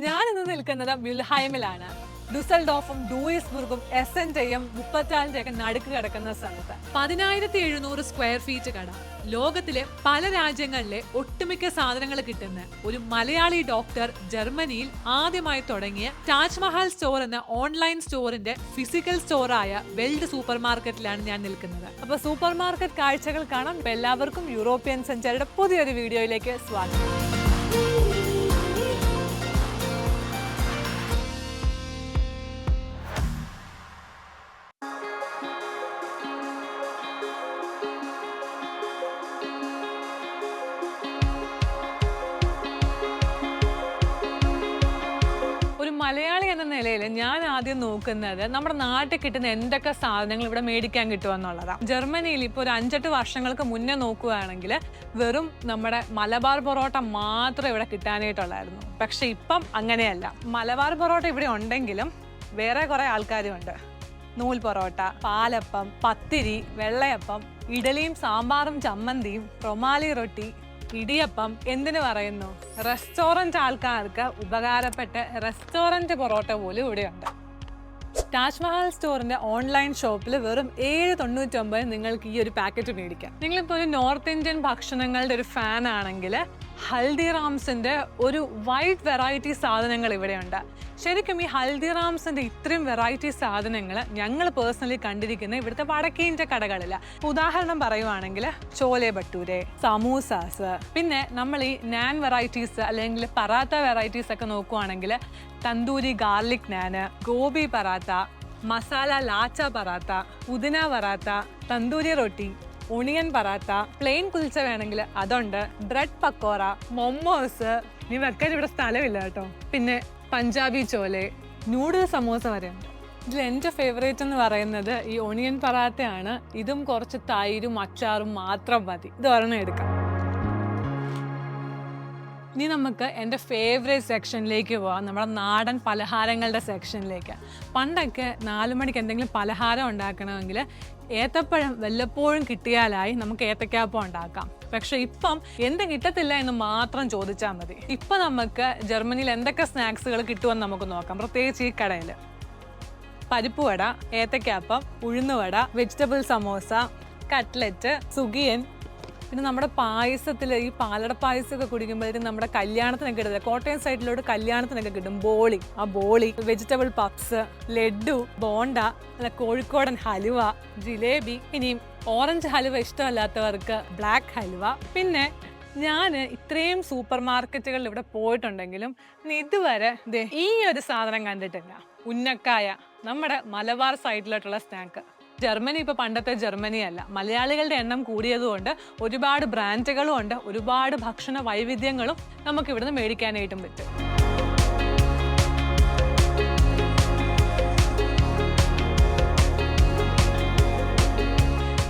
ഞാനിന്ന് നിൽക്കുന്നത് മ്യുൽഹൈമിലാണ്. ഡുസൽഡോഫും ഡൂയിസ്ബുർഗും എസന്റെയും മുപ്പറ്റാലിന്റെയൊക്കെ നടുക്ക് കിടക്കുന്ന സ്ഥലത്ത് 1700 സ്ക്വയർ ഫീറ്റ് കട. ലോകത്തിലെ പല രാജ്യങ്ങളിലെ ഒട്ടുമിക്ക സാധനങ്ങൾ കിട്ടുന്ന ഒരു മലയാളി ഡോക്ടർ ജർമ്മനിയിൽ ആദ്യമായി തുടങ്ങിയ താജ്മഹൽ സ്റ്റോർ എന്ന ഓൺലൈൻ സ്റ്റോറിന്റെ ഫിസിക്കൽ സ്റ്റോറായ വെൽഡ് സൂപ്പർ മാർക്കറ്റിലാണ് ഞാൻ നിൽക്കുന്നത്. അപ്പൊ സൂപ്പർ മാർക്കറ്റ് കാഴ്ചകൾ കാണാം. എല്ലാവർക്കും യൂറോപ്യൻ സെഞ്ചറിയുടെ പുതിയൊരു വീഡിയോയിലേക്ക് സ്വാഗതം. മലയാളി എന്ന നിലയിൽ ഞാൻ ആദ്യം നോക്കുന്നത് നമ്മുടെ നാട്ടിൽ കിട്ടുന്ന എന്തൊക്കെ സാധനങ്ങൾ ഇവിടെ മേടിക്കാൻ കിട്ടുമെന്നുള്ളതാണ്. ജർമ്മനിയിൽ ഇപ്പോൾ ഒരു 5-8 വർഷങ്ങൾക്ക് മുന്നേ നോക്കുകയാണെങ്കിൽ വെറും നമ്മുടെ മലബാർ പൊറോട്ട മാത്രം ഇവിടെ കിട്ടാനായിട്ടുള്ളായിരുന്നു. പക്ഷെ ഇപ്പം അങ്ങനെയല്ല. മലബാർ പൊറോട്ട ഇവിടെ ഉണ്ടെങ്കിലും വേറെ കുറെ ആൾക്കാരുമുണ്ട്. നൂൽ പൊറോട്ട, പാലപ്പം, പത്തിരി, വെള്ളയപ്പം, ഇഡലിയും സാമ്പാറും ചമ്മന്തിയും, റൊമാലി റൊട്ടി, ഇടിയപ്പം, എന്തിനു പറയുന്നു, റെസ്റ്റോറൻറ്റ് ആൾക്കാർക്ക് ഉപകാരപ്പെട്ട റെസ്റ്റോറൻറ്റ് പൊറോട്ട പോലും ഇവിടെയുണ്ട്. താജ്മഹൽ സ്റ്റോറിന്റെ ഓൺലൈൻ ഷോപ്പിൽ വെറും 7.99 നിങ്ങൾക്ക് ഈ ഒരു പാക്കറ്റ് മേടിക്കാം. നിങ്ങളിപ്പോൾ ഒരു നോർത്ത് ഇന്ത്യൻ ഭക്ഷണങ്ങളുടെ ഒരു ഫാൻ ആണെങ്കിൽ ഹൽദിറാംസിന്റെ ഒരു വൈഡ് വെറൈറ്റി സാധനങ്ങൾ ഇവിടെയുണ്ട്. ശരിക്കും ഈ ഹൽദിറാംസിന്റെ ഇത്രയും വെറൈറ്റി സാധനങ്ങൾ ഞങ്ങൾ പേഴ്സണലി കണ്ടിരിക്കുന്ന ഇവിടുത്തെ വടക്കേ ഇന്ത്യ കടകളില്ല. ഉദാഹരണം പറയുവാണെങ്കിൽ ചോലെ ഭട്ടൂരെ, സമൂസാസ്, പിന്നെ നമ്മൾ ഈ നാൻ വെറൈറ്റീസ് അല്ലെങ്കിൽ പറാത്ത വെറൈറ്റീസ് ഒക്കെ നോക്കുവാണെങ്കിൽ തന്തൂരി ഗാർലിക് നാന്, ഗോബി പറാത്ത, മസാല ലാച്ച പറാത്ത, പുതിന പറാത്ത, തന്തൂരി റൊട്ടി, ഒണിയൻ പറാത്ത, പ്ലെയിൻ കുൽച്ച വേണമെങ്കിൽ അതുണ്ട്, ബ്രെഡ് പക്കോറ, മൊമോസ്, ഇനി വെക്കാൻ ഇവിടെ സ്ഥലമില്ല കേട്ടോ. പിന്നെ പഞ്ചാബി ചോലെ, നൂഡിൽ സമോസ വരെ ഉണ്ട്. ഇതിൽ എൻ്റെ ഫേവറേറ്റ് എന്ന് പറയുന്നത് ഈ ഒണിയൻ പറാത്തയാണ്. ഇതും കുറച്ച് തൈരും അച്ചാറും മാത്രം മതി. ഇത് ഒരെണ്ണം എടുക്കാം. ഇനി നമുക്ക് എൻ്റെ ഫേവറേറ്റ് സെക്ഷനിലേക്ക് പോവാം, നമ്മുടെ നാടൻ പലഹാരങ്ങളുടെ സെക്ഷനിലേക്ക്. പണ്ടൊക്കെ 4 മണിക്ക് എന്തെങ്കിലും പലഹാരം ഉണ്ടാക്കണമെങ്കിൽ ഏത്തപ്പഴം വല്ലപ്പോഴും കിട്ടിയാലായി നമുക്ക് ഏത്തക്കാപ്പം ഉണ്ടാക്കാം. പക്ഷെ ഇപ്പം എന്ത് കിട്ടത്തില്ല എന്ന് മാത്രം ചോദിച്ചാൽ മതി. ഇപ്പം നമുക്ക് ജർമ്മനിയിൽ എന്തൊക്കെ സ്നാക്സുകൾ കിട്ടുമെന്ന് നമുക്ക് നോക്കാം. പ്രത്യേകിച്ച് ഈ കടയിൽ പരിപ്പ് വട, ഏത്തക്കാപ്പം, ഉഴുന്നുവട, വെജിറ്റബിൾ സമോസ, കട്ട്ലറ്റ്, സുഗിയൻ, പിന്നെ നമ്മുടെ പായസത്തിൽ ഈ പാലട പായസമൊക്കെ കുടിക്കുമ്പോഴേക്കും നമ്മുടെ കല്യാണത്തിനൊക്കെ ഇടുന്നത്, കോട്ടയം സൈഡിലോട്ട് കല്യാണത്തിനൊക്കെ കിട്ടും ബോളി, ആ ബോളി, വെജിറ്റബിൾ പപ്സ്, ലഡു, ബോണ്ട, അല്ല കോഴിക്കോടൻ ഹലുവ, ജിലേബി, ഇനിയും ഓറഞ്ച് ഹലുവ ഇഷ്ടമല്ലാത്തവർക്ക് ബ്ലാക്ക് ഹലുവ. പിന്നെ ഞാൻ ഇത്രയും സൂപ്പർ മാർക്കറ്റുകളിൽ ഇവിടെ പോയിട്ടുണ്ടെങ്കിലും ഇതുവരെ ഈ ഒരു സാധനം കണ്ടിട്ടില്ല. ഉന്നക്കായ, നമ്മുടെ മലബാർ സൈഡിലോട്ടുള്ള സ്നാക്ക്. ജർമ്മനി ഇപ്പോൾ പണ്ടത്തെ ജർമ്മനി അല്ല. മലയാളികളുടെ എണ്ണം കൂടിയതുകൊണ്ട് ഒരുപാട് ബ്രാൻഡുകളും ഉണ്ട്, ഒരുപാട് ഭക്ഷണ വൈവിധ്യങ്ങളും നമുക്ക് ഇവിടുന്ന് മേടിക്കാനായിട്ടും പറ്റും.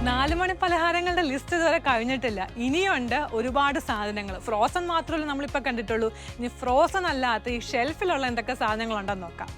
നാലുമണി പലഹാരങ്ങളുടെ ലിസ്റ്റ് ഇതുവരെ കഴിഞ്ഞിട്ടില്ല. ഇനിയുണ്ട് ഒരുപാട് സാധനങ്ങൾ. ഫ്രോസൺ മാത്രമല്ല നമ്മളിപ്പോൾ കണ്ടിട്ടുള്ളൂ. ഇനി ഫ്രോസൺ അല്ലാത്ത ഈ ഷെൽഫിലുള്ള എന്തൊക്കെ സാധനങ്ങളുണ്ടെന്ന് നോക്കാം.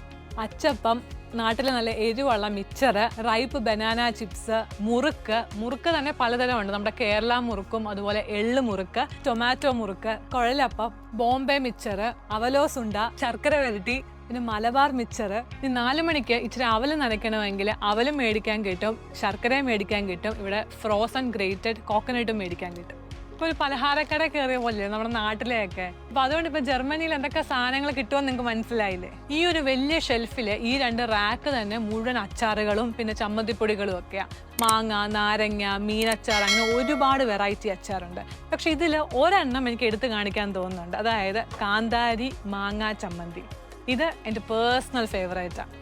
അച്ചപ്പം, നാട്ടിൽ നല്ല എരിവുള്ള മിച്ചർ, റൈപ്പ് ബനാന ചിപ്സ്, മുറുക്ക് തന്നെ പലതരം ഉണ്ട്. നമ്മുടെ കേരള മുറുക്കും അതുപോലെ എള്ള് മുറുക്ക്, ടൊമാറ്റോ മുറുക്ക്, കുഴലപ്പം, ബോംബെ മിച്ചർ, അവലോസുണ്ട, ശർക്കര വരട്ടി, പിന്നെ മലബാർ മിച്ചർ. ഇനി 4 മണിക്ക് ഇച്ചിരി അവൽ നനയ്ക്കണമെങ്കിൽ അവലും മേടിക്കാൻ കിട്ടും, ശർക്കരയും മേടിക്കാൻ കിട്ടും. ഇവിടെ ഫ്രോസൺ ഗ്രേറ്റഡ് കോക്കനട്ടും മേടിക്കാൻ കിട്ടും. ഇപ്പോൾ ഒരു പലഹാരക്കട കയറിയ പോലെ നമ്മുടെ നാട്ടിലെയൊക്കെ. അപ്പോൾ അതുകൊണ്ട് ഇപ്പോൾ ജർമ്മനിയിൽ എന്തൊക്കെ സാധനങ്ങൾ കിട്ടുമെന്ന് നിങ്ങൾക്ക് മനസ്സിലായില്ലേ. ഈ ഒരു വലിയ ഷെൽഫിൽ ഈ 2 റാക്ക് തന്നെ മുഴുവൻ അച്ചാറുകളും പിന്നെ ചമ്മന്തിപ്പൊടികളും ഒക്കെയാണ്. മാങ്ങ, നാരങ്ങ, മീനച്ചാർ, അങ്ങനെ ഒരുപാട് വെറൈറ്റി അച്ചാറുണ്ട്. പക്ഷെ ഇതിൽ ഒരെണ്ണം എനിക്ക് എടുത്തു കാണിക്കാൻ തോന്നുന്നുണ്ട്. അതായത് കാന്താരി മാങ്ങ ചമ്മന്തി. ഇത് എൻ്റെ പേഴ്സണൽ ഫേവറേറ്റാണ്.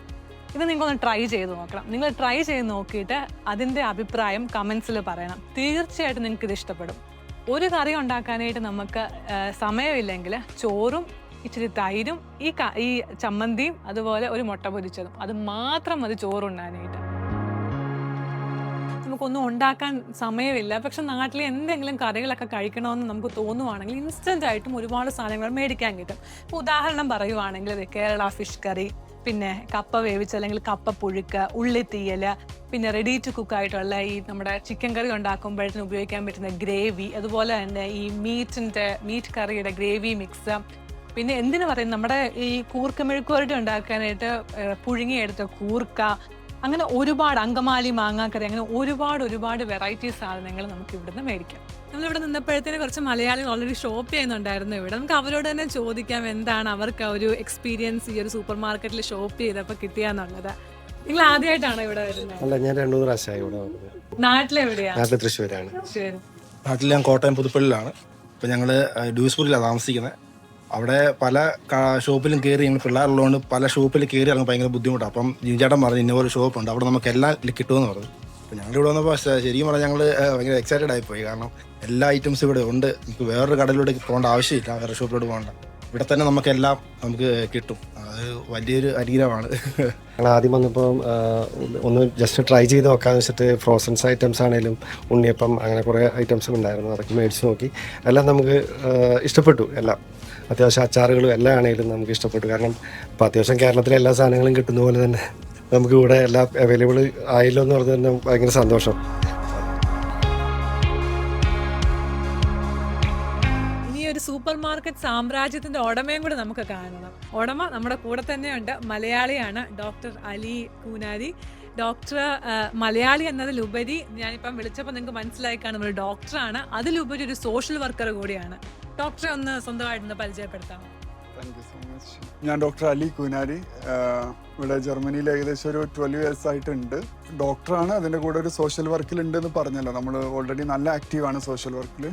ഇത് നിങ്ങൾക്കൊന്ന് ട്രൈ ചെയ്ത് നോക്കണം. നിങ്ങൾ ട്രൈ ചെയ്ത് നോക്കിയിട്ട് അതിൻ്റെ അഭിപ്രായം കമൻസിൽ പറയണം. തീർച്ചയായിട്ടും നിങ്ങൾക്ക് ഇത് ഇഷ്ടപ്പെടും. ഒരു കറി ഉണ്ടാക്കാനായിട്ട് നമുക്ക് സമയമില്ലെങ്കിൽ ചോറും ഇച്ചിരി തൈരും ഈ ചമ്മന്തിയും അതുപോലെ ഒരു മുട്ട പൊരിച്ചതും അത് മാത്രം മതി ചോറുണ്ണാനായിട്ട്. നമുക്കൊന്നും ഉണ്ടാക്കാൻ സമയമില്ല, പക്ഷെ നാട്ടിൽ എന്തെങ്കിലും കറികളൊക്കെ കഴിക്കണമെന്ന് നമുക്ക് തോന്നുവാണെങ്കിൽ ഇൻസ്റ്റൻ്റ് ആയിട്ടും ഒരുപാട് സാധനങ്ങൾ മേടിക്കാൻ കിട്ടും. ഇപ്പോൾ ഉദാഹരണം പറയുവാണെങ്കിൽ കേരള ഫിഷ് കറി, പിന്നെ കപ്പ വേവിച്ച് അല്ലെങ്കിൽ കപ്പ പുഴുക്ക്, ഉള്ളിത്തീയൽ, പിന്നെ റെഡി ടു കുക്ക് ആയിട്ടുള്ള ഈ നമ്മുടെ ചിക്കൻ കറി ഉണ്ടാക്കുമ്പോഴത്തേന് ഉപയോഗിക്കാൻ പറ്റുന്ന ഗ്രേവി, അതുപോലെ തന്നെ ഈ മീറ്റ് കറിയുടെ ഗ്രേവി മിക്സ്, പിന്നെ എന്തിനു പറയും നമ്മുടെ ഈ കൂർക്ക മെഴുക്കുവരട്ടി ഉണ്ടാക്കാനായിട്ട് പുഴുങ്ങിയെടുത്ത കൂർക്ക, അങ്ങനെ ഒരുപാട് അങ്കമാലി മാങ്ങാക്കറി, അങ്ങനെ ഒരുപാട് വെറൈറ്റി സാധനങ്ങൾ നമുക്ക് ഇവിടുന്ന് മേടിക്കാം. നമ്മളിവിടെ നിന്നപ്പോഴത്തേന് കുറച്ച് മലയാളികൾ ഓൾറെഡി ഷോപ്പ് ചെയ്യുന്നുണ്ടായിരുന്നു ഇവിടെ. നമുക്ക് അവരോട് തന്നെ ചോദിക്കാം എന്താണ് അവർക്ക് ഒരു എക്സ്പീരിയൻസ് ഈ ഒരു സൂപ്പർ മാർക്കറ്റിൽ ഷോപ്പ് ചെയ്തപ്പോൾ കിട്ടിയാന്നുള്ളത്. നിങ്ങൾ ആദ്യമായിട്ടാണോ ഇവിടെ വരുന്നത്? അല്ല, ഞാൻ 2-3 പ്രാവശ്യമായി ഇവിടെ വരുന്നത്. നാട്ടിലെവിടെയാണ്? നാട്ടിൽ തൃശ്ശൂരാണ്. ശരി. നാട്ടിൽ ഞാൻ കോട്ടയം പുതുപ്പള്ളിയിലാണ്. ഇപ്പം ഞങ്ങൾ ഡ്യൂസ്പൂരിലാണ് താമസിക്കുന്നത്. അവിടെ പല ഷോപ്പിലും കയറി, ഞങ്ങൾ പിള്ളേരുള്ളതുകൊണ്ട് പല ഷോപ്പിൽ കയറി ഇറങ്ങാൻ ഭയങ്കര ബുദ്ധിമുട്ടാണ്. അപ്പം ജിൻചേട്ടൻ പറഞ്ഞു ഇന്ന ഒരു ഷോപ്പുണ്ട്, അവിടെ നമുക്ക് എല്ലാം കിട്ടുമെന്ന് പറഞ്ഞു. അപ്പോൾ ഞങ്ങളിവിടെ വന്നപ്പോൾ ശരിക്കും പറഞ്ഞാൽ ഞങ്ങൾ ഭയങ്കര എക്സൈറ്റഡ് ആയിപ്പോയി. കാരണം എല്ലാ ഐറ്റംസും ഇവിടെ ഉണ്ട്. നമുക്ക് വേറൊരു കടലിലൂടെ പോകേണ്ട ആവശ്യമില്ല, വേറെ ഷോപ്പിലോട്ട് പോകേണ്ട. ഇവിടെ തന്നെ നമുക്കെല്ലാം കിട്ടും. അത് വലിയൊരു അനുഗ്രഹമാണ്. ഞങ്ങൾ ആദ്യം വന്നപ്പോൾ ഒന്ന് ജസ്റ്റ് ട്രൈ ചെയ്ത് നോക്കാമെന്ന് വെച്ചിട്ട് ഫ്രോസൺസ് ഐറ്റംസ് ആണെങ്കിലും ഉണ്ണിയപ്പം അങ്ങനെ കുറേ ഐറ്റംസും ഉണ്ടായിരുന്നു. അതൊക്കെ മേടിച്ച് നോക്കി. എല്ലാം നമുക്ക് ഇഷ്ടപ്പെട്ടു. എല്ലാം അത്യാവശ്യം അച്ചാറുകളും എല്ലാം ആണെങ്കിലും നമുക്ക് ഇഷ്ടപ്പെട്ടു. കാരണം ഇപ്പോൾ അത്യാവശ്യം കേരളത്തിലെ എല്ലാ സാധനങ്ങളും കിട്ടുന്ന പോലെ തന്നെ നമുക്ക് ഇവിടെ എല്ലാം അവൈലബിൾ ആയല്ലോ എന്ന് പറഞ്ഞാൽ തന്നെ ഭയങ്കര സന്തോഷം. സൂപ്പർ മാർക്കറ്റ് സാമ്രാജ്യത്തിന്റെ ഉടമയും കൂടെ നമുക്ക് കാണണം. ഉടമ നമ്മുടെ കൂടെ തന്നെയുണ്ട്. മലയാളിയാണ്, ഡോക്ടർ അലി കൂനാരി. ഡോക്ടർ മലയാളി എന്നതിലുപരി, ഞാനിപ്പം വിളിച്ചപ്പോൾ നിങ്ങൾക്ക് മനസ്സിലായി കാണും, ഒരു ഡോക്ടറാണ്. അതിലുപരി ഒരു സോഷ്യൽ വർക്കർ കൂടിയാണ്. ഡോക്ടറെ ഒന്ന് സ്വന്തമായിട്ടൊന്ന് പരിചയപ്പെടുത്താമോ? Thank you so much. ഞാൻ ഡോക്ടർ അലി കൂനാരി. ഇവിടെ ജർമ്മനിയിൽ ഏകദേശം ഒരു 12 years ആയിട്ടുണ്ട്. ഡോക്ടറാണ്, അതിൻ്റെ കൂടെ ഒരു സോഷ്യൽ വർക്കിലുണ്ടെന്ന് പറഞ്ഞല്ലോ. നമ്മൾ ഓൾറെഡി നല്ല ആക്റ്റീവാണ് സോഷ്യൽ വർക്കിൽ.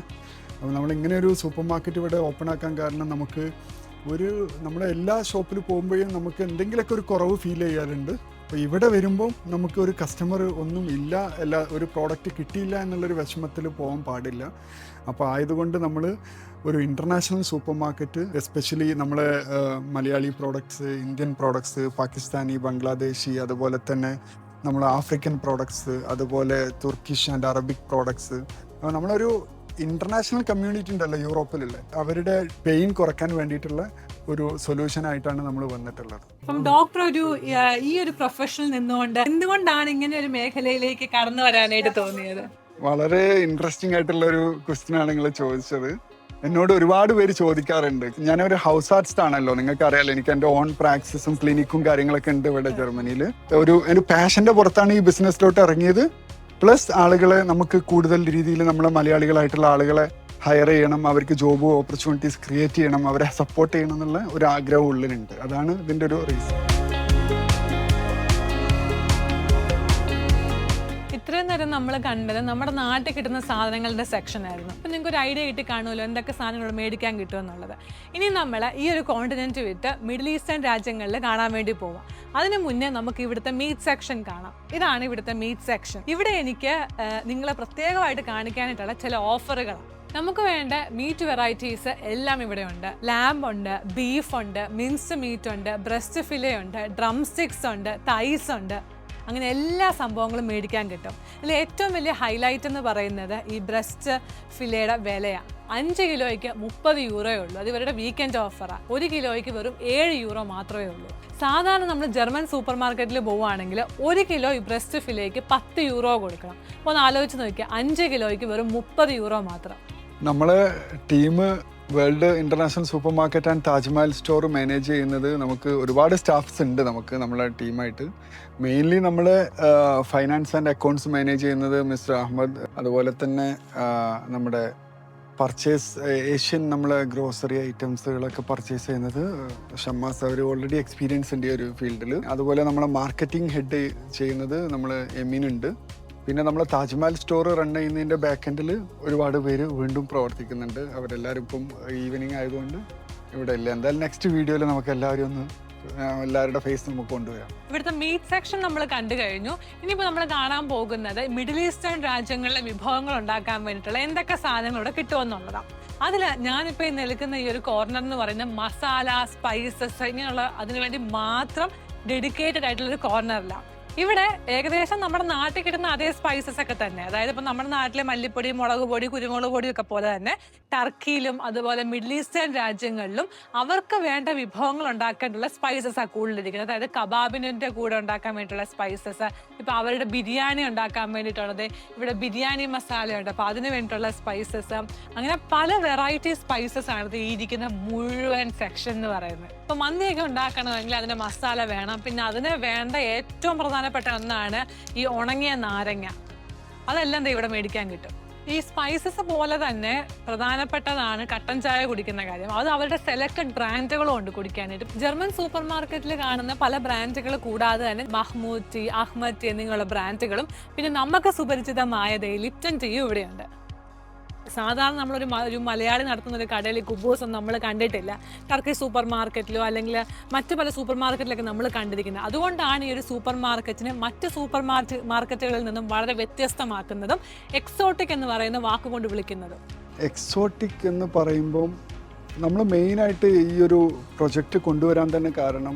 അപ്പോൾ നമ്മളിങ്ങനെ ഒരു സൂപ്പർ മാർക്കറ്റ് ഇവിടെ ഓപ്പൺ ആക്കാൻ കാരണം നമുക്ക് നമ്മുടെ എല്ലാ ഷോപ്പിൽ പോകുമ്പോഴും നമുക്ക് എന്തെങ്കിലുമൊക്കെ ഒരു കുറവ് ഫീൽ ചെയ്യാറുണ്ട്. അപ്പോൾ ഇവിടെ വരുമ്പം നമുക്ക് ഒരു കസ്റ്റമർ ഒന്നും ഇല്ല, ഒരു പ്രോഡക്റ്റ് കിട്ടിയില്ല എന്നുള്ളൊരു വിഷമത്തിൽ പോകാൻ പാടില്ല. അപ്പോൾ ആയതുകൊണ്ട് നമ്മൾ ഒരു ഇൻ്റർനാഷണൽ സൂപ്പർ മാർക്കറ്റ്, എസ്പെഷ്യലി നമ്മളെ Malayali products, Indian products, Pakistani, Bangladeshi, അതുപോലെ തന്നെ നമ്മൾ ആഫ്രിക്കൻ പ്രോഡക്ട്സ്, അതുപോലെ തുർക്കിഷ് ആൻഡ് അറബിക് പ്രോഡക്ട്സ്, നമ്മളൊരു ഇന്റർനാഷണൽ കമ്മ്യൂണിറ്റി ഉണ്ടല്ലോ യൂറോപ്പിലുള്ള, അവരുടെ പെയിൻ കുറയ്ക്കാൻ വേണ്ടിയിട്ടുള്ള ഒരു സൊല്യൂഷൻ ആയിട്ടാണ് നമ്മൾ വന്നിട്ടുള്ളത്. അപ്പം ഡോക്ടർ ഈ ഒരു പ്രൊഫഷനിൽ നിന്നുകൊണ്ട് എന്തുകൊണ്ടാണ് ഇങ്ങനെ ഒരു മേഖലയിലേക്ക് കടന്നു വരാനായിട്ട് തോന്നിയത്? വളരെ ഇൻട്രസ്റ്റിംഗ് ആയിട്ടുള്ള ഒരു ക്വസ്റ്റ്യൻ ആണ് നിങ്ങൾ ചോദിച്ചത്. എന്നോട് ഒരുപാട് പേര് ചോദിക്കാറുണ്ട്. ഞാനൊരു ഹൗസ് ആർട്ടിസ്റ്റ് ആണല്ലോ, നിങ്ങൾക്ക് അറിയാലോ. എനിക്ക് എൻ്റെ ഓൺ പ്രാക്ടീസും ക്ലിനിക്കും കാര്യങ്ങളൊക്കെ ഉണ്ട് ഇവിടെ ജർമ്മനിയിൽ. ഒരു പാഷന്റെ പുറത്താണ് ഈ ബിസിനസ്സിലോട്ട് ഇറങ്ങിയത്. പ്ലസ് ആളുകളെ നമുക്ക് കൂടുതൽ രീതിയിൽ നമ്മളെ മലയാളികളായിട്ടുള്ള ആളുകളെ ഹയർ ചെയ്യണം, അവർക്ക് ജോബ് ഓപ്പർച്യൂണിറ്റീസ് ക്രിയേറ്റ് ചെയ്യണം, അവരെ സപ്പോർട്ട് ചെയ്യണം എന്നുള്ള ഒരു ആഗ്രഹം ഉള്ളിലുണ്ട്. അതാണ് ഇതിൻ്റെ ഒരു റീസൺ. ഇത്രയും നേരം നമ്മൾ കണ്ടത് നമ്മുടെ നാട്ടിൽ കിട്ടുന്ന സാധനങ്ങളുടെ സെക്ഷൻ ആയിരുന്നു. അപ്പം നിങ്ങൾക്ക് ഒരു ഐഡിയ കിട്ടി കാണുമല്ലോ എന്തൊക്കെ സാധനങ്ങൾ മേടിക്കാൻ കിട്ടുമെന്നുള്ളത്. ഇനി നമ്മൾ ഈ ഒരു കോണ്ടിനെന്റ് വിട്ട് മിഡിൽ ഈസ്റ്റേൺ രാജ്യങ്ങളിൽ കാണാൻ വേണ്ടി പോവാം. അതിന് മുന്നേ നമുക്ക് ഇവിടുത്തെ മീറ്റ് സെക്ഷൻ കാണാം. ഇതാണ് ഇവിടുത്തെ മീറ്റ് സെക്ഷൻ. ഇവിടെ എനിക്ക് നിങ്ങളെ പ്രത്യേകമായിട്ട് കാണിക്കാനായിട്ടുള്ള ചില ഓഫറുകളാണ്. നമുക്ക് വേണ്ട മീറ്റ് വെറൈറ്റീസ് എല്ലാം ഇവിടെ ഉണ്ട്. ലാമ്പ് ഉണ്ട്, ബീഫ് ഉണ്ട്, മിൻസ്ഡ് മീറ്റ് ഉണ്ട്, ബ്രസ്റ്റ് ഫിലെ ഉണ്ട്, ഡ്രം സ്റ്റിക്സ് ഉണ്ട്, തൈസ് ഉണ്ട്. അങ്ങനെ എല്ലാ സംഭവങ്ങളും മേടിക്കാൻ കിട്ടും. അതിൽ ഏറ്റവും വലിയ ഹൈലൈറ്റ് എന്ന് പറയുന്നത് ഈ ബ്രസ്റ്റ് ഫിലയുടെ വിലയാണ്. 5 കിലോയ്ക്ക് 30 യൂറോയേ ഉള്ളൂ. അത് ഇവരുടെ വീക്കെൻഡ് ഓഫറാണ്. 1 കിലോയ്ക്ക് വെറും 7 യൂറോ മാത്രമേ ഉള്ളൂ. സാധാരണ നമ്മൾ ജർമ്മൻ സൂപ്പർ മാർക്കറ്റിൽ പോവുകയാണെങ്കിൽ 1 കിലോ ഈ ബ്രസ്റ്റ് ഫിലേക്ക് 10 യൂറോ കൊടുക്കണം. അപ്പോൾ ഒന്ന് ആലോചിച്ച് നോക്കിയാൽ 5 കിലോയ്ക്ക് വെറും 30 യൂറോ മാത്രം. നമ്മളെ team world international super market and Taj Mahal store manage ചെയ്യുന്നത് നമുക്ക് ഒരുപാട് സ്റ്റാഫ്സ് ഉണ്ട് നമ്മളെ ടീമായിട്ട്. മെയിൻലി നമ്മൾ ഫൈനാൻസ് ആൻഡ് അക്കൗണ്ട്സ് മാനേജ് ചെയ്യുന്നത് മിസ്റ്റർ അഹമ്മദ്. അതുപോലെ തന്നെ നമ്മുടെ പർച്ചേസ് ഏഷ്യൻ നമ്മളെ ഗ്രോസറി ഐറ്റംസുകളൊക്കെ പർച്ചേസ് ചെയ്യുന്നത് ഷമ്മാസ്. അവർ ഓൾറെഡി എക്സ്പീരിയൻസ് ഉണ്ട് ഈ ഒരു ഫീൽഡിൽ. അതുപോലെ നമ്മളെ മാർക്കറ്റിംഗ് ഹെഡ് ചെയ്യുന്നത് നമ്മൾ എമീനുണ്ട്. പിന്നെ നമ്മൾ താജ്മഹൽ സ്റ്റോർ റൺ ചെയ്യുന്നതിൻ്റെ ബാക്ക് എൻഡിൽ ഒരുപാട് പേര് വീണ്ടും പ്രവർത്തിക്കുന്നുണ്ട്. അവരെല്ലാവരും ഇപ്പം ഈവനിങ് ആയതുകൊണ്ട് ഇവിടെ ഇല്ല. എന്തായാലും നെക്സ്റ്റ് വീഡിയോയിൽ നമുക്ക് എല്ലാവരുടെ ഫേസ് നമുക്ക് കൊണ്ടുവരാം. ഇവിടുത്തെ മീറ്റ് സെക്ഷൻ നമ്മൾ കണ്ടു കഴിഞ്ഞു. ഇനിയിപ്പോൾ നമ്മൾ കാണാൻ പോകുന്നത് മിഡിൽ ഈസ്റ്റേൺ രാജ്യങ്ങളിലെ വിഭവങ്ങൾ ഉണ്ടാക്കാൻ വേണ്ടിയിട്ടുള്ള എന്തൊക്കെ സാധനങ്ങൾ ഇവിടെ കിട്ടുമെന്നുള്ളതാണ്. അതിൽ ഞാനിപ്പോൾ നിൽക്കുന്ന ഈ ഒരു കോർണർ എന്ന് പറയുന്നത് മസാല, സ്പൈസസ് ഇങ്ങനെയുള്ള അതിനുവേണ്ടി മാത്രം ഡെഡിക്കേറ്റഡ് ആയിട്ടുള്ളൊരു കോർണറിലാണ്. ഇവിടെ ഏകദേശം നമ്മുടെ നാട്ടിൽ കിട്ടുന്ന അതേ സ്പൈസസ് ഒക്കെ തന്നെ, അതായത് ഇപ്പം നമ്മുടെ നാട്ടിലെ മല്ലിപ്പൊടി, മുളക് പൊടി, കുരുമുളക് പൊടി ഒക്കെ പോലെ തന്നെ ടർക്കിയിലും അതുപോലെ മിഡിൽ ഈസ്റ്റേൺ രാജ്യങ്ങളിലും അവർക്ക് വേണ്ട വിഭവങ്ങൾ ഉണ്ടാക്കാനുള്ള സ്പൈസസ് ആണ് കൂടുതലിരിക്കുന്നത്. അതായത് കബാബിൻ്റെ കൂടെ ഉണ്ടാക്കാൻ വേണ്ടിയിട്ടുള്ള സ്പൈസസ്, ഇപ്പം അവരുടെ ബിരിയാണി ഉണ്ടാക്കാൻ വേണ്ടിയിട്ടുള്ളത് ഇവിടെ ബിരിയാണി മസാലയുണ്ട്, അപ്പോൾ അതിന് വേണ്ടിയിട്ടുള്ള സ്പൈസസ്, അങ്ങനെ പല വെറൈറ്റി സ്പൈസസ് ആണ് ഈ ഇരിക്കുന്ന മുഴുവൻ സെക്ഷൻ എന്ന് പറയുന്നത്. ഇപ്പം മന്തിയൊക്കെ ഉണ്ടാക്കണമെങ്കിൽ അതിന് മസാല വേണം, പിന്നെ അതിന് വേണ്ട ഏറ്റവും പ്രധാനപ്പെട്ട ഒന്നാണ് ഈ ഉണങ്ങിയ നാരങ്ങ. അതെല്ലാം ഇവിടെ മേടിക്കാൻ കിട്ടും. ഈ സ്പൈസസ് പോലെ തന്നെ പ്രധാനപ്പെട്ടതാണ് കട്ടൻ ചായ കുടിക്കുന്ന കാര്യം. അത് അവരുടെ സെലക്ടഡ് ബ്രാൻഡുകളും ഉണ്ട് കുടിക്കാനായിട്ട്. ജർമ്മൻ സൂപ്പർ മാർക്കറ്റിൽ കാണുന്ന പല ബ്രാൻഡുകൾ കൂടാതെ തന്നെ മഹ്മൂദ് ടീ, അഹ്മദ് ടീ എന്നിങ്ങനെയുള്ള ബ്രാൻഡുകളും പിന്നെ നമുക്ക് സുപരിചിതമായ ലിപ്റ്റൺ ടീയും ഇവിടെയുണ്ട്. സാധാരണ നമ്മളൊരു മലയാളി നടത്തുന്ന ഒരു കടയിൽ കുബൂസ് നമ്മൾ കണ്ടിട്ടില്ല, ടർക്കിഷ് സൂപ്പർ മാർക്കറ്റിലോ അല്ലെങ്കിൽ മറ്റു പല സൂപ്പർ മാർക്കറ്റിലൊക്കെ നമ്മൾ കണ്ടിരിക്കുന്നത്. അതുകൊണ്ടാണ് ഈ ഒരു സൂപ്പർ മാർക്കറ്റിനെ മറ്റ് സൂപ്പർ മാർക്കറ്റുകളിൽ നിന്നും വളരെ വ്യത്യസ്തമാക്കുന്നതും എക്സോട്ടിക് എന്ന് പറയുന്ന വാക്കുകൊണ്ട് വിളിക്കുന്നതും. എക്സോട്ടിക് എന്ന് പറയുമ്പം നമ്മൾ മെയിനായിട്ട് ഈ ഒരു പ്രൊജക്റ്റ് കൊണ്ടുവരാൻ തന്നെ കാരണം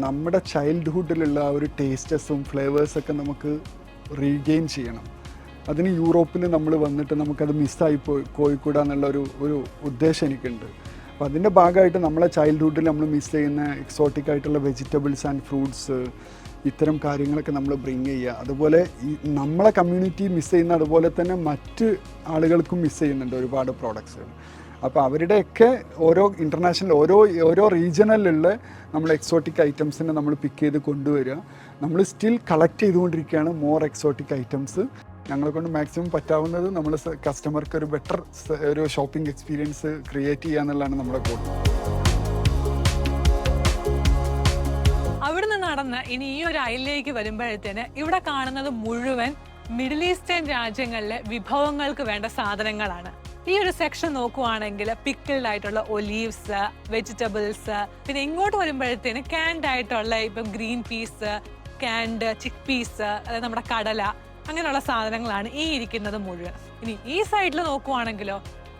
നമ്മുടെ ചൈൽഡ്ഹുഡിലുള്ള ആ ഒരു ടേസ്റ്റസും ഫ്ലേവേഴ്സൊക്കെ നമുക്ക് റീഗെയിൻ ചെയ്യണം. അതിന് യൂറോപ്പിൽ നമ്മൾ വന്നിട്ട് നമുക്കത് മിസ്സായി പോയിക്കൂടാ എന്നുള്ള ഒരു ഉദ്ദേശം എനിക്കുണ്ട്. അപ്പോൾ അതിൻ്റെ ഭാഗമായിട്ട് നമ്മളെ ചൈൽഡ്ഹുഡിൽ നമ്മൾ മിസ് ചെയ്യുന്ന എക്സോട്ടിക് ആയിട്ടുള്ള വെജിറ്റബിൾസ് ആൻഡ് ഫ്രൂട്ട്സ്, ഇത്തരം കാര്യങ്ങളൊക്കെ നമ്മൾ ബ്രിങ് ചെയ്യുക. അതുപോലെ ഈ നമ്മളെ കമ്മ്യൂണിറ്റി മിസ് ചെയ്യുന്ന അതുപോലെ തന്നെ മറ്റ് ആളുകൾക്കും മിസ് ചെയ്യുന്നുണ്ട് ഒരുപാട് പ്രോഡക്ട്സുകൾ. അപ്പോൾ അവരുടെയൊക്കെ ഓരോ ഇൻ്റർനാഷണൽ ഓരോ റീജിയണലിലുള്ള നമ്മൾ എക്സോട്ടിക് ഐറ്റംസിനെ നമ്മൾ പിക്ക് ചെയ്ത് കൊണ്ടുവരിക. നമ്മൾ സ്റ്റിൽ കളക്ട് ചെയ്തുകൊണ്ടിരിക്കുകയാണ് മോർ എക്സോട്ടിക് ഐറ്റംസ്. ഞങ്ങളെ കൊണ്ട് മാക്സിമം പറ്റാവുന്നത് നമ്മൾ കസ്റ്റമർക്ക് ഒരു ബെറ്റർ ഒരു ഷോപ്പിംഗ് എക്സ്പീരിയൻസ് ക്രിയേറ്റ് ചെയ്യുക എന്നുള്ളതാണ് നമ്മുടെ ഗോൾ. അവിടുന്ന് നടന്ന് ഇനി ഈ ഒരു അയലിലേക്ക് വരുമ്പോഴത്തേന് ഇവിടെ കാണുന്നത് മുഴുവൻ മിഡിൽ ഈസ്റ്റേൺ രാജ്യങ്ങളിലെ വിഭവങ്ങൾക്ക് വേണ്ട സാധനങ്ങളാണ്. ഈ ഒരു സെക്ഷൻ നോക്കുവാണെങ്കിൽ പിക്കിൾഡ് ആയിട്ടുള്ള ഒലീവ്സ്, വെജിറ്റബിൾസ്, പിന്നെ ഇങ്ങോട്ട് വരുമ്പോഴത്തേന് ക്യാൻഡ് ആയിട്ടുള്ള ഇപ്പം ഗ്രീൻ പീസ്, ക്യാൻഡ് ചിക്ക് പീസ്, അതായത് നമ്മുടെ കടല, അങ്ങനെയുള്ള സാധനങ്ങളാണ് ഈ ഇരിക്കുന്നത് മുഴുവൻ. ഇനി ഈ സൈഡിൽ നോക്കുവാണെങ്കിലോ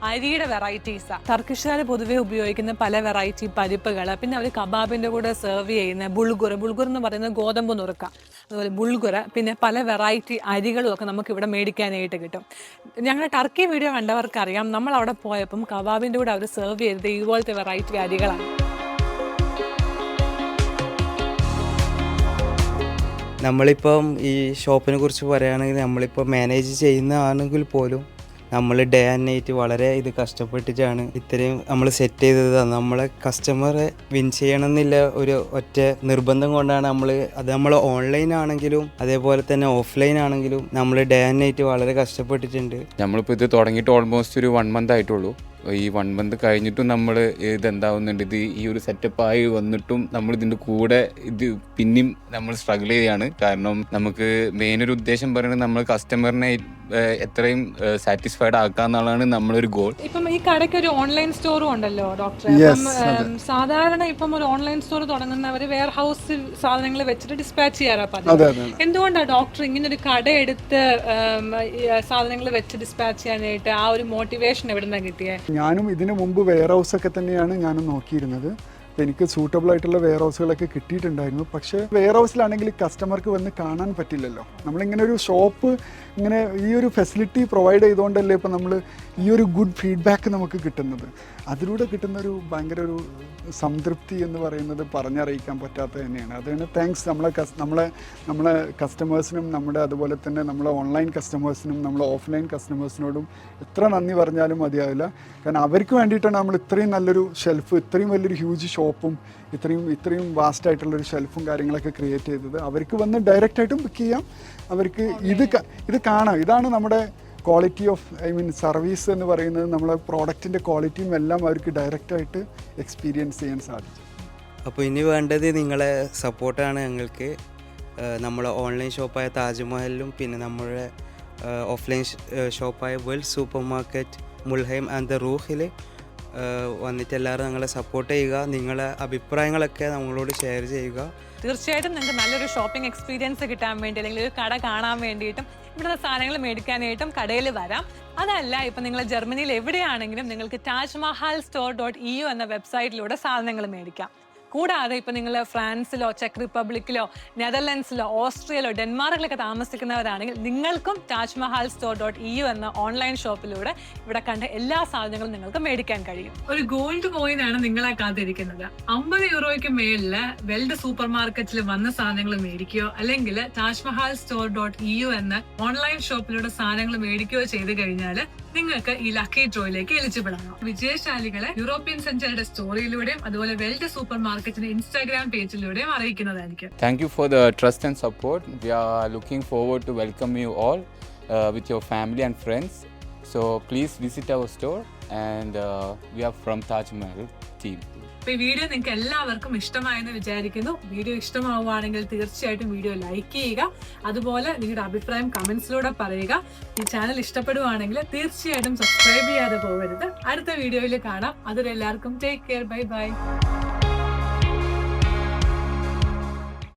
അരിയുടെ വെറൈറ്റീസാണ്. ടർക്കിഷുകാർ പൊതുവെ ഉപയോഗിക്കുന്ന പല വെറൈറ്റി പരിപ്പുകൾ, പിന്നെ അവർ കബാബിൻ്റെ കൂടെ സെർവ് ചെയ്യുന്ന ബുൾഗുർ എന്ന് പറയുന്നത് ഗോതമ്പ് നുറുക്ക, അതുപോലെ ബുൾഗുർ, പിന്നെ പല വെറൈറ്റി അരികളും ഒക്കെ നമുക്ക് ഇവിടെ മേടിക്കാനായിട്ട് കിട്ടും. ഞങ്ങളുടെ ടർക്കി വീഡിയോ കണ്ടവർക്കറിയാം, നമ്മൾ അവിടെ പോയപ്പം കബാബിൻ്റെ കൂടെ അവർ സെർവ് ചെയ്തത് ഇതുപോലത്തെ വെറൈറ്റി അരികളാണ്. നമ്മളിപ്പം ഈ ഷോപ്പിനെ കുറിച്ച് പറയുകയാണെങ്കിൽ നമ്മളിപ്പോൾ മാനേജ് ചെയ്യുന്നതാണെങ്കിൽ പോലും നമ്മൾ ഡേ ആൻഡ് നൈറ്റ് വളരെ ഇത് കഷ്ടപ്പെട്ടിട്ടാണ് ഇത്രയും നമ്മൾ സെറ്റ് ചെയ്തത്. നമ്മളെ കസ്റ്റമറെ വിൻ ചെയ്യണമെന്നില്ല ഒരു ഒറ്റ നിർബന്ധം കൊണ്ടാണ് നമ്മൾ ഓൺലൈൻ ആണെങ്കിലും അതേപോലെ തന്നെ ഓഫ്ലൈൻ ആണെങ്കിലും നമ്മൾ ഡേ ആൻഡ് നൈറ്റ് വളരെ കഷ്ടപ്പെട്ടിട്ടുണ്ട്. നമ്മളിപ്പോൾ ഇത് തുടങ്ങിയിട്ട് ഓൾമോസ്റ്റ് ഒരു 1 മന്ത് ആയിട്ടുള്ളൂ. ഈ 1 മന്ത് കഴിഞ്ഞിട്ടും നമ്മൾ ഇതെന്താവുന്നുണ്ട്, ഇത് ഈ ഒരു സെറ്റപ്പായി വന്നിട്ടും നമ്മൾ ഇതിൻ്റെ കൂടെ ഇത് പിന്നെയും നമ്മൾ സ്ട്രഗിൾ ചെയ്യുകയാണ്. കാരണം നമുക്ക് മെയിൻ ഒരു ഉദ്ദേശം പറയുന്നത് നമ്മൾ കസ്റ്റമറിനെ എത്രയും സാറ്റിസ്ഫൈഡ് ആക്കുക എന്നുള്ളതാണ് നമ്മളൊരു ഗോൾ. ഇപ്പം ഈ കടയ്ക്ക് ഒരു ഓൺലൈൻ സ്റ്റോറും ഉണ്ടല്ലോ ഡോക്ടർ. സാധാരണ ഇപ്പം ഒരു ഓൺലൈൻ സ്റ്റോർ തുടങ്ങുന്നവർ വെയർ ഹൗസിൽ സാധനങ്ങൾ വെച്ചിട്ട് ഡിസ്പാച്ച് ചെയ്യാറാ പതിവ്. എന്തുകൊണ്ടാണ് ഡോക്ടർ ഇങ്ങനെ ഒരു കട എടുത്ത് സാധനങ്ങൾ വെച്ച് ഡിസ്പാച്ച് ചെയ്യാനായിട്ട് ആ ഒരു മോട്ടിവേഷൻ എവിടെ നിന്നാണ് കിട്ടിയത്? ഞാനും ഇതിനു മുമ്പ് വെയർ ഹൗസൊക്കെ തന്നെയാണ് ഞാനും നോക്കിയിരുന്നത്. എനിക്ക് സൂട്ടബിൾ ആയിട്ടുള്ള വെയർ ഹൗസുകളൊക്കെ കിട്ടിയിട്ടുണ്ടായിരുന്നു. പക്ഷേ വെയർ ഹൗസിലാണെങ്കിൽ കസ്റ്റമർക്ക് വന്ന് കാണാൻ പറ്റില്ലല്ലോ. നമ്മളിങ്ങനെ ഒരു ഷോപ്പ് ഇങ്ങനെ ഈ ഒരു ഫെസിലിറ്റി പ്രൊവൈഡ് ചെയ്തുകൊണ്ടല്ലേ ഇപ്പോൾ നമ്മൾ ഈ ഒരു ഗുഡ് ഫീഡ്ബാക്ക് നമുക്ക് കിട്ടുന്നത്. അതിലൂടെ കിട്ടുന്നൊരു ഭയങ്കര ഒരു സംതൃപ്തി എന്ന് പറയുന്നത് പറഞ്ഞറിയിക്കാൻ പറ്റാത്ത തന്നെയാണ്. അതുതന്നെ താങ്ക്സ് നമ്മളെ കസ്റ്റമേഴ്സിനും അതുപോലെ തന്നെ നമ്മളെ ഓൺലൈൻ കസ്റ്റമേഴ്സിനും നമ്മളെ ഓഫ്ലൈൻ കസ്റ്റമേഴ്സിനോടും എത്ര നന്ദി പറഞ്ഞാലും മതിയാവില്ല. കാരണം അവർക്ക് വേണ്ടിയിട്ടാണ് നമ്മൾ ഇത്രയും നല്ലൊരു ഷെൽഫ്, ഇത്രയും വലിയൊരു ഹ്യൂജ് ഷോപ്പും ഇത്രയും വാസ്റ്റ് ആയിട്ടുള്ളൊരു ഷെൽഫും കാര്യങ്ങളൊക്കെ ക്രിയേറ്റ് ചെയ്തത്. അവർക്ക് വന്ന് ഡയറക്റ്റായിട്ടും ബുക്ക് ചെയ്യാം, അവർക്ക് ഇത് കാണാം. ഇതാണ് നമ്മുടെ ക്വാളിറ്റി ഓഫ് സർവീസ് എന്ന് പറയുന്നത്. നമ്മളെ പ്രോഡക്റ്റിൻ്റെ ക്വാളിറ്റിയും എല്ലാം അവർക്ക് ഡയറക്റ്റായിട്ട് എക്സ്പീരിയൻസ് ചെയ്യാൻ സാധിക്കും. അപ്പോൾ ഇനി വേണ്ടത് നിങ്ങളെ സപ്പോർട്ടാണ് ഞങ്ങൾക്ക്. നമ്മളെ ഓൺലൈൻ ഷോപ്പായ താജ്മഹലിലും പിന്നെ നമ്മുടെ ഓഫ്ലൈൻ ഷോപ്പായ world super market Mulheim and the റൂഹിൽ വന്നിട്ട് എല്ലാവരും ഞങ്ങളെ സപ്പോർട്ട് ചെയ്യുക. നിങ്ങളെ അഭിപ്രായങ്ങളൊക്കെ നമ്മളോട് ഷെയർ ചെയ്യുക. തീർച്ചയായിട്ടും നിങ്ങൾക്ക് നല്ലൊരു ഷോപ്പിംഗ് എക്സ്പീരിയൻസ് കിട്ടാൻ വേണ്ടി അല്ലെങ്കിൽ ഒരു കട കാണാൻ വേണ്ടിയിട്ടും ഇവിടുത്തെ സാധനങ്ങൾ മേടിക്കാനായിട്ടും കടയിൽ വരാം. അതല്ല, ഇപ്പം നിങ്ങൾ ജർമ്മനിയിൽ എവിടെയാണെങ്കിലും നിങ്ങൾക്ക് താജ്മഹൽ സ്റ്റോർ .eu എന്ന വെബ്സൈറ്റിലൂടെ സാധനങ്ങൾ മേടിക്കാം. കൂടാതെ ഇപ്പൊ നിങ്ങൾ ഫ്രാൻസിലോ ചെക്ക് റിപ്പബ്ലിക്കിലോ നെതർലൻഡ്സിലോ ഓസ്ട്രിയയിലോ ഡെൻമാർക്കിലൊക്കെ താമസിക്കുന്നവരാണെങ്കിൽ നിങ്ങൾക്കും tajmahalstore.eu എന്ന ഓൺലൈൻ ഷോപ്പിലൂടെ ഇവിടെ കണ്ട എല്ലാ സാധനങ്ങളും നിങ്ങൾക്ക് മേടിക്കാൻ കഴിയും. ഒരു ഗോൾഡ് കോയിൻ ആണ് നിങ്ങളെ കാത്തിരിക്കുന്നത്. 50 യൂറോയ്ക്ക് മേളില് വെൽഡ് സൂപ്പർ മാർക്കറ്റിൽ വന്ന സാധനങ്ങൾ മേടിക്കുകയോ അല്ലെങ്കിൽ tajmahalstore.eu എന്ന ഓൺലൈൻ ഷോപ്പിലൂടെ സാധനങ്ങൾ മേടിക്കുകയോ ചെയ്ത് കഴിഞ്ഞാൽ നിങ്ങൾക്ക് ഈ ലക്കി ഡ്രോയിലേക്ക് എലിജിബിൾ ആണ്. വിജയശാലികളെ യൂറോപ്യൻ സെഞ്ചറിയുടെ സ്റ്റോറിയിലൂടെയും അതുപോലെ വെൽഡ് സൂപ്പർ മാർക്കറ്റിന്റെ Instagram പേജിലൂടെയും അറിയിക്കുന്നതായിരിക്കും. Thank you for the trust and support. We are looking forward to welcome you all with your family and friends. So please visit our store and we are from Taj Mahal team. ഈ video നിങ്ങൾക്ക് എല്ലാവർക്കും ഇഷ്ടമായെന്ന് വിചാരിക്കുന്നു. Video ഇഷ്ടമാവുകയാണെങ്കിൽ തീർച്ചയായിട്ടും video like ചെയ്യുക. അതുപോലെ നിങ്ങളുടെ അഭിപ്രായം കമന്റ്സിലൂടെ പറയുക. ഈ ചാനൽ ഇഷ്ടപ്പെടുവാണെങ്കിൽ തീർച്ചയായിട്ടും സബ്സ്ക്രൈബ് ചെയ്യാതെ പോകരുത്. അടുത്ത വീഡിയോയിൽ കാണാം. അതുവരെ എല്ലാവർക്കും ടേക്ക് കെയർ. Bye bye.